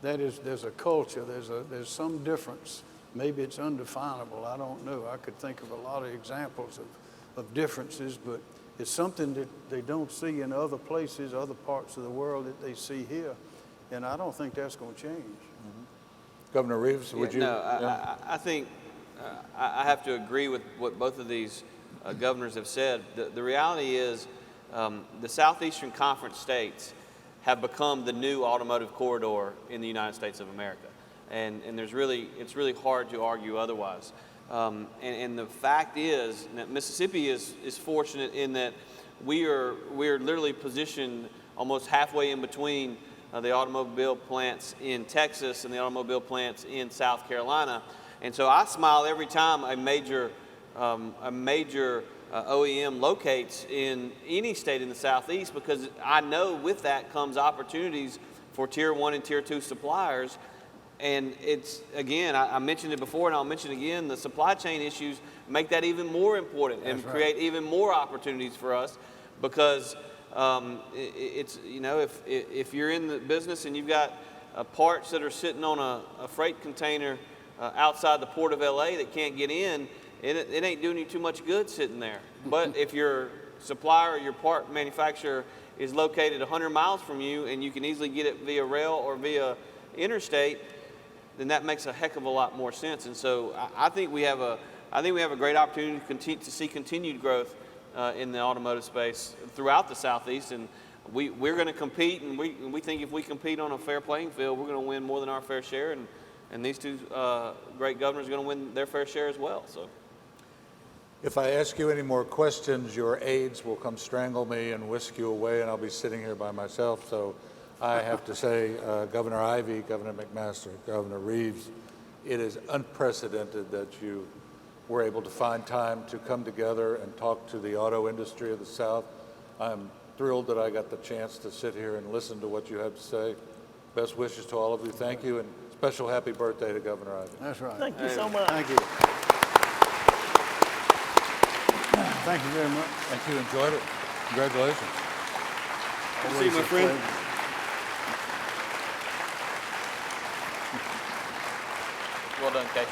There's a culture, there's some difference. Maybe it's undefinable, I don't know. I could think of a lot of examples of differences, but it's something that they don't see in other places, other parts of the world that they see here. And I don't think that's going to change. Mm-hmm. Governor Reeves, would you? No, I think I have to agree with what both of these governors have said. The reality is the Southeastern Conference states have become the new automotive corridor in the United States of America. And it's really hard to argue otherwise. And the fact is that Mississippi is fortunate in that we are literally positioned almost halfway in between the automobile plants in Texas and the automobile plants in South Carolina. And so I smile every time a major OEM locates in any state in the Southeast, because I know with that comes opportunities for Tier 1 and Tier 2 suppliers. And it's, again, I mentioned it before and I'll mention it again, the supply chain issues make that even more important and create even more opportunities for us, because it's, if you're in the business and you've got parts that are sitting on a freight container outside the Port of LA that can't get in, it ain't doing you too much good sitting there. But if your supplier or your part manufacturer is located 100 miles from you and you can easily get it via rail or via interstate, then that makes a heck of a lot more sense. And so I think we have a great opportunity to see continued growth in the automotive space throughout the Southeast. And we're going to compete, and we think if we compete on a fair playing field, we're going to win more than our fair share. And these two great governors are going to win their fair share as well. So, If I ask you any more questions, your aides will come strangle me and whisk you away, and I'll be sitting here by myself. So I have to say, Governor Ivey, Governor McMaster, Governor Reeves, it is unprecedented that you were able to find time to come together and talk to the auto industry of the South. I'm thrilled that I got the chance to sit here and listen to what you have to say. Best wishes to all of you. Thank you, and special happy birthday to Governor Ivey. That's right. Thank you so much. Thank you. Thank you very much. Thank you. Enjoyed it. Congratulations. good to see you, my friend. Well done, Kay.